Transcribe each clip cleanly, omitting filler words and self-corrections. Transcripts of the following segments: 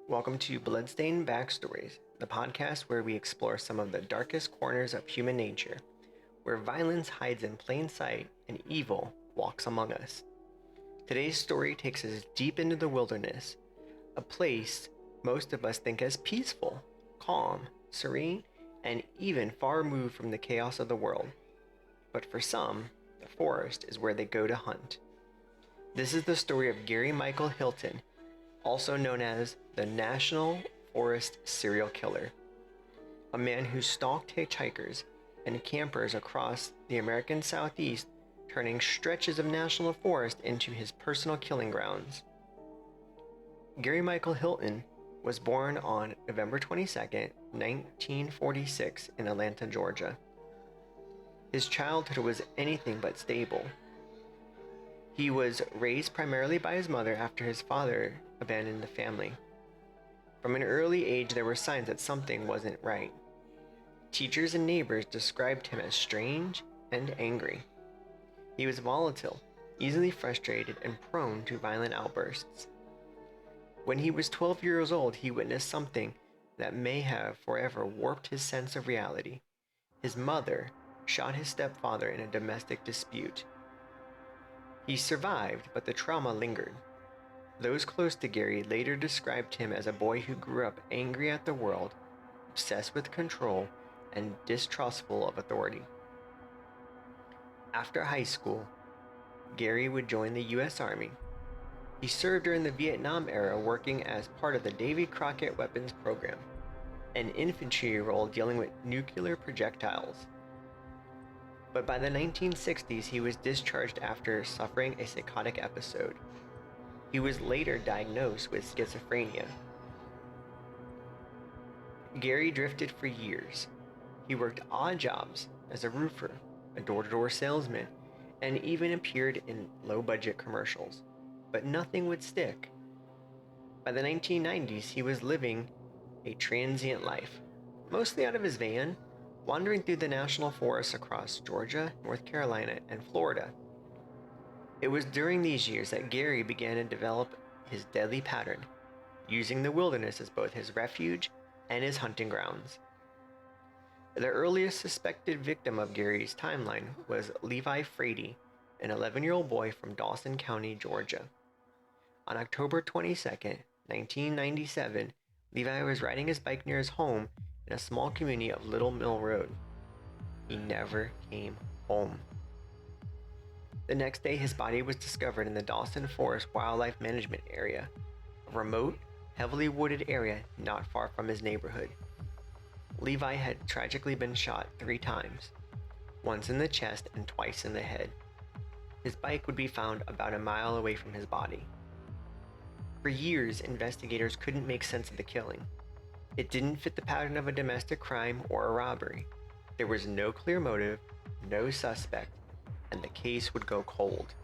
Welcome to Bloodstained Backstories, the podcast where we explore some of the darkest corners of human nature, where violence hides in plain sight and evil walks among us. Today's story takes us deep into the wilderness, a place most of us think as peaceful, calm, serene, and even far removed from the chaos of the world. But for some, the forest is where they go to hunt. This is the story of Gary Michael Hilton, also known as the National Forest Serial Killer, a man who stalked hitchhikers and campers across the American Southeast, turning stretches of national forest into his personal killing grounds. Gary Michael Hilton was born on November 22, 1946 in Atlanta, Georgia. His childhood was anything but stable. He was raised primarily by his mother after his father abandoned the family. From an early age, there were signs that something wasn't right. Teachers and neighbors described him as strange and angry. He was volatile, easily frustrated, and prone to violent outbursts. When he was 12 years old, he witnessed something that may have forever warped his sense of reality. His mother shot his stepfather in a domestic dispute. He survived, but the trauma lingered. Those close to Gary later described him as a boy who grew up angry at the world, obsessed with control, and distrustful of authority. After high school, Gary would join the U.S. Army. He served during the Vietnam era, working as part of the Davy Crockett Weapons Program, an infantry role dealing with nuclear projectiles. But by the 1960s, he was discharged after suffering a psychotic episode. He was later diagnosed with schizophrenia. Gary drifted for years. He worked odd jobs as a roofer, a door-to-door salesman, and even appeared in low-budget commercials. But nothing would stick. By the 1990s, he was living a transient life, mostly out of his van, wandering through the national forests across Georgia, North Carolina, and Florida. It was during these years that Gary began to develop his deadly pattern, using the wilderness as both his refuge and his hunting grounds. The earliest suspected victim of Gary's timeline was Levi Frady, an 11-year-old boy from Dawson County, Georgia. On October 22, 1997, Levi was riding his bike near his home in a small community of Little Mill Road. He never came home. The next day, his body was discovered in the Dawson Forest Wildlife Management Area, a remote, heavily wooded area not far from his neighborhood. Levi had tragically been shot 3 times, once in the chest and twice in the head. His bike would be found about a mile away from his body. For years, investigators couldn't make sense of the killing. It didn't fit the pattern of a domestic crime or a robbery. There was no clear motive, no suspect, and the case would go cold.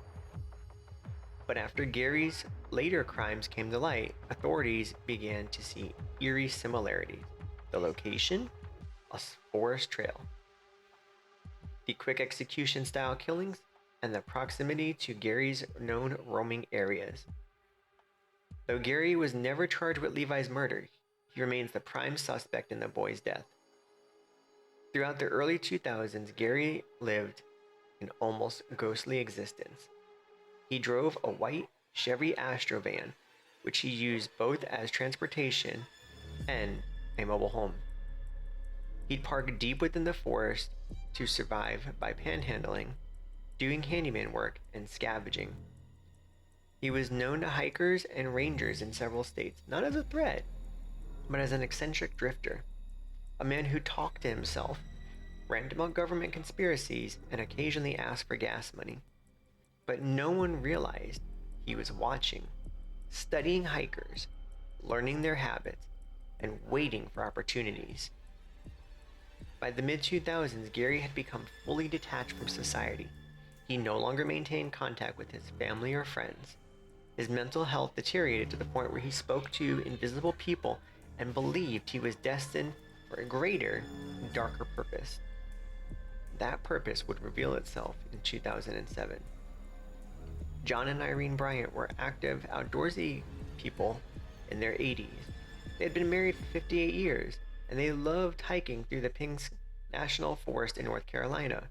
But after Gary's later crimes came to light, authorities began to see eerie similarities. The location, a forest trail. The quick execution style killings, and the proximity to Gary's known roaming areas. Though Gary was never charged with Levi's murder, he remains the prime suspect in the boy's death. Throughout the early 2000s, Gary lived an almost ghostly existence. He drove a white Chevy Astro van, which he used both as transportation and a mobile home. He'd park deep within the forest to survive by panhandling, doing handyman work, and scavenging. He was known to hikers and rangers in several states, not as a threat, but as an eccentric drifter, a man who talked to himself, ranted about government conspiracies, and occasionally asked for gas money. But no one realized he was watching, studying hikers, learning their habits, and waiting for opportunities. By the mid-2000s, Gary had become fully detached from society. He no longer maintained contact with his family or friends. His mental health deteriorated to the point where he spoke to invisible people and believed he was destined for a greater, darker purpose. That purpose would reveal itself in 2007. John and Irene Bryant were active, outdoorsy people in their 80s They had been married for 58 years, and they loved hiking through the Pinks National Forest in North Carolina.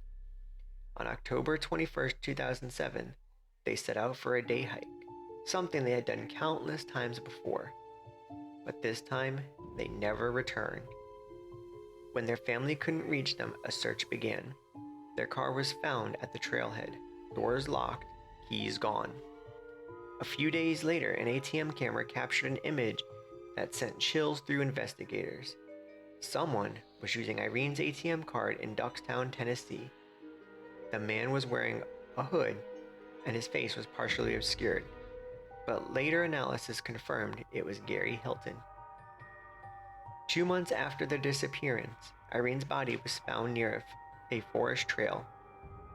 On October 21st, 2007, they set out for a day hike, something they had done countless times before. But this time, they never returned. When their family couldn't reach them, a search began. Their car was found at the trailhead, doors locked, keys gone. A few days later, an ATM camera captured an image that sent chills through investigators. Someone was using Irene's ATM card in Duckstown, Tennessee. The man was wearing a hood, and his face was partially obscured, but later analysis confirmed it was Gary Hilton. 2 months after their disappearance, Irene's body was found near a forest trail.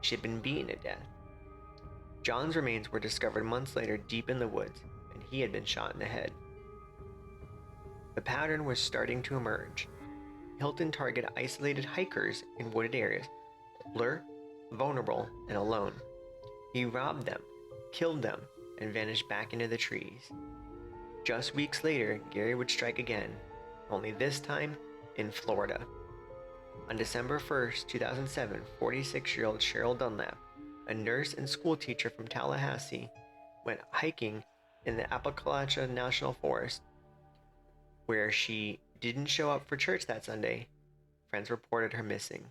She had been beaten to death. John's remains were discovered months later deep in the woods, and he had been shot in the head. The pattern was starting to emerge. Hilton targeted isolated hikers in wooded areas, lurk, vulnerable, and alone. He robbed them, killed them, and vanished back into the trees. Just weeks later, Gary would strike again, only this time in Florida. On December 1st, 2007, 46-year-old Cheryl Dunlap, a nurse and school teacher from Tallahassee, went hiking in the Appalachia National Forest, where she didn't show up for church that Sunday. Friends reported her missing.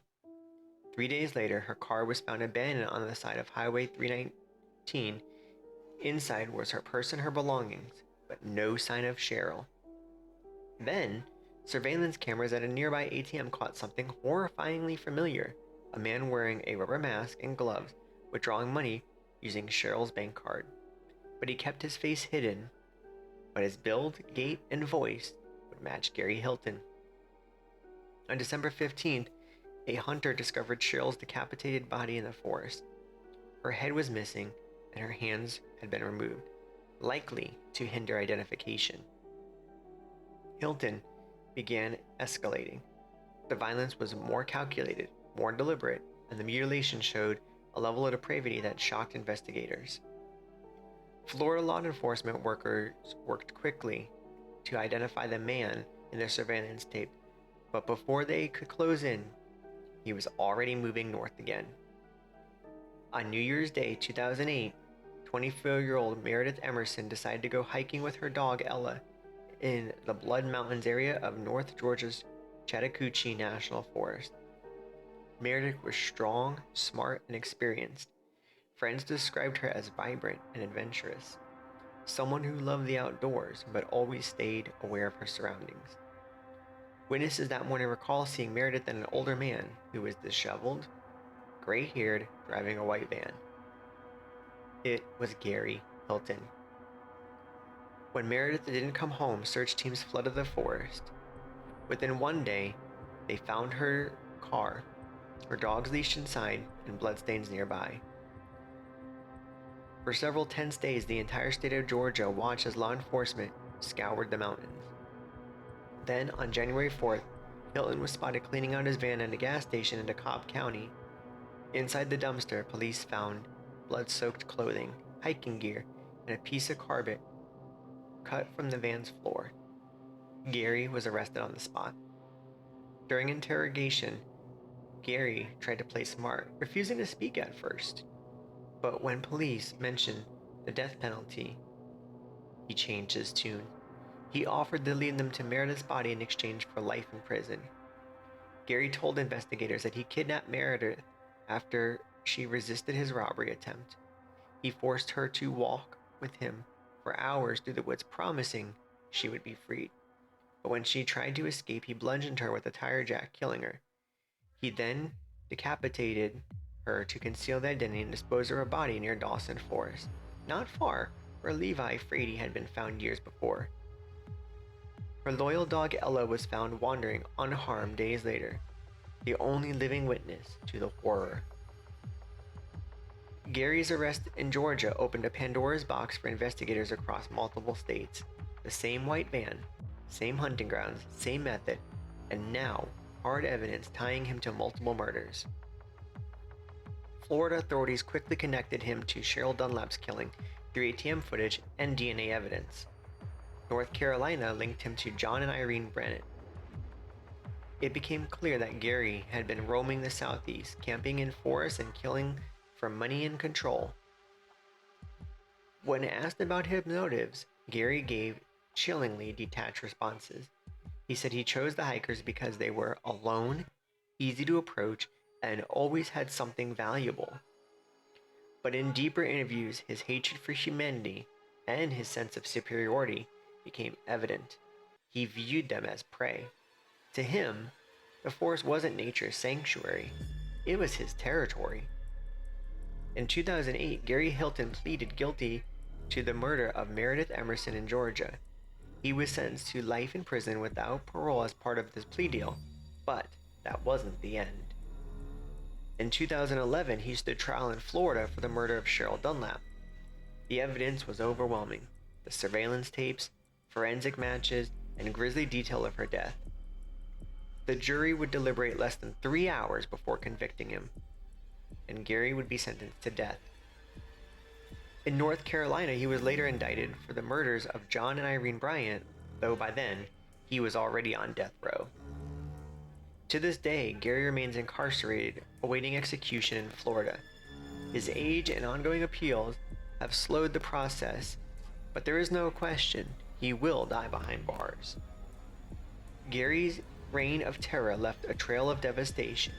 3 days later, her car was found abandoned on the side of Highway 319. Inside was her purse and her belongings, but no sign of Cheryl. Then, surveillance cameras at a nearby ATM caught something horrifyingly familiar: a man wearing a rubber mask and gloves withdrawing money using Cheryl's bank card. But he kept his face hidden, but his build, gait, and voice would match Gary Hilton. On December 15th, a hunter discovered Cheryl's decapitated body in the forest. Her head was missing, and her hands had been removed, likely to hinder identification. Hilton began escalating. The violence was more calculated, more deliberate, and the mutilation showed a level of depravity that shocked investigators. Florida law enforcement workers worked quickly to identify the man in their surveillance tape, but before they could close in, he was already moving north again. On New Year's Day 2008, 24-year-old Meredith Emerson decided to go hiking with her dog Ella in the Blood Mountains area of North Georgia's Chattahoochee National Forest. Meredith was strong, smart, and experienced. Friends described her as vibrant and adventurous, someone who loved the outdoors but always stayed aware of her surroundings. Witnesses that morning recall seeing Meredith and an older man who was disheveled, gray-haired, driving a white van. It was Gary Hilton. When Meredith didn't come home, search teams flooded the forest. Within one day, they found her car, her dogs leashed inside, and bloodstains nearby. For several tense days, the entire state of Georgia watched as law enforcement scoured the mountains. Then, on January 4th, Hilton was spotted cleaning out his van at a gas station in DeKalb County. Inside the dumpster, police found blood-soaked clothing, hiking gear, and a piece of carpet cut from the van's floor. Gary was arrested on the spot. During interrogation, Gary tried to play smart, refusing to speak at first. But when police mentioned the death penalty, he changed his tune. He offered to lead them to Meredith's body in exchange for life in prison. Gary told investigators that he kidnapped Meredith after she resisted his robbery attempt. He forced her to walk with him for hours through the woods, promising she would be freed. But when she tried to escape, he bludgeoned her with a tire jack, killing her. He then decapitated her to conceal the identity and dispose of her body near Dawson Forest, not far where Levi Frady had been found years before. Her loyal dog Ella was found wandering unharmed days later, the only living witness to the horror. Gary's arrest in Georgia opened a Pandora's box for investigators across multiple states. The same white van, same hunting grounds, same method, and now hard evidence tying him to multiple murders. Florida authorities quickly connected him to Cheryl Dunlap's killing through ATM footage and DNA evidence. North Carolina linked him to John and Irene Bryant. It became clear that Gary had been roaming the Southeast, camping in forests and killing for money and control. When asked about his motives, Gary gave chillingly detached responses. He said he chose the hikers because they were alone, easy to approach, and always had something valuable. But in deeper interviews, his hatred for humanity and his sense of superiority became evident. He viewed them as prey. To him, the forest wasn't nature's sanctuary, it was his territory. In 2008, Gary Hilton pleaded guilty to the murder of Meredith Emerson in Georgia. He was sentenced to life in prison without parole as part of this plea deal, but that wasn't the end. In 2011, he stood trial in Florida for the murder of Cheryl Dunlap. The evidence was overwhelming: the surveillance tapes, forensic matches, and grisly detail of her death. The jury would deliberate less than 3 hours before convicting him, and Gary would be sentenced to death. In North Carolina, he was later indicted for the murders of John and Irene Bryant, though by then, he was already on death row. To this day, Gary remains incarcerated, awaiting execution in Florida. His age and ongoing appeals have slowed the process, but there is no question he will die behind bars. Gary's reign of terror left a trail of devastation.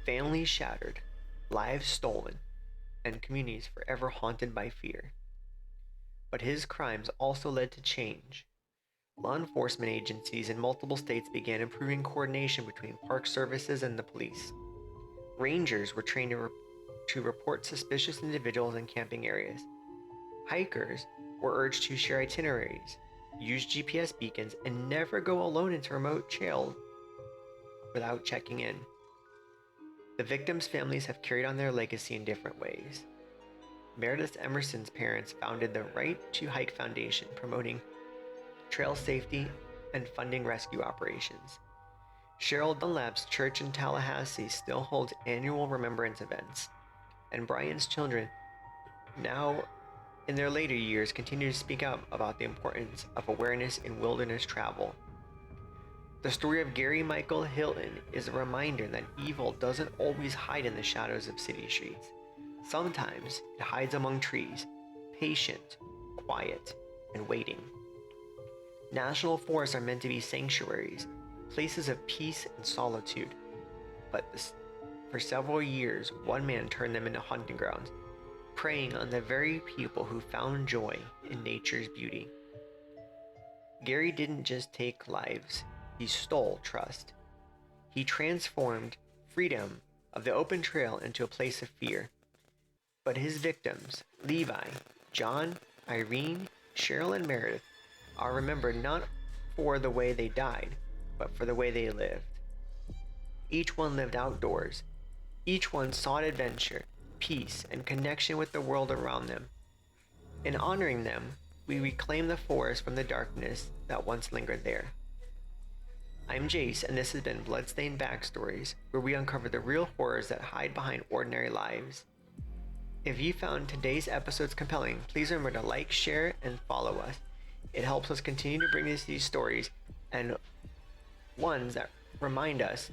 Families shattered, lives stolen, and communities forever haunted by fear. But his crimes also led to change. Law enforcement agencies in multiple states began improving coordination between park services and the police. Rangers were trained to report suspicious individuals in camping areas. Hikers were urged to share itineraries, use GPS beacons, and never go alone into remote trails without checking in. The victims' families have carried on their legacy in different ways. Meredith Emerson's parents founded the Right to Hike Foundation, promoting trail safety and funding rescue operations. Cheryl Dunlap's church in Tallahassee still holds annual remembrance events, and Bryant's children, now in their later years, continue to speak up about the importance of awareness in wilderness travel. The story of Gary Michael Hilton is a reminder that evil doesn't always hide in the shadows of city streets. Sometimes it hides among trees, patient, quiet, and waiting. National forests are meant to be sanctuaries, places of peace and solitude. But for several years, one man turned them into hunting grounds, preying on the very people who found joy in nature's beauty. Gary didn't just take lives, he stole trust. He transformed freedom of the open trail into a place of fear. But his victims, Levi, John, Irene, Cheryl, and Meredith, are remembered not for the way they died, but for the way they lived. Each one lived outdoors. Each one sought adventure, peace, and connection with the world around them. In honoring them, we reclaim the forest from the darkness that once lingered there. I'm Jace, and this has been Bloodstained Backstories, where we uncover the real horrors that hide behind ordinary lives. If you found today's episodes compelling, please remember to like, share, and follow us. It helps us continue to bring these stories, and ones that remind us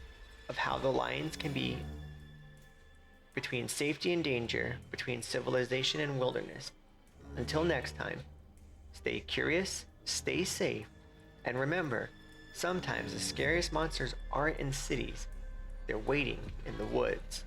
of how the lines can be between safety and danger, between civilization and wilderness. Until next time, stay curious, stay safe, and remember, sometimes the scariest monsters aren't in cities, they're waiting in the woods.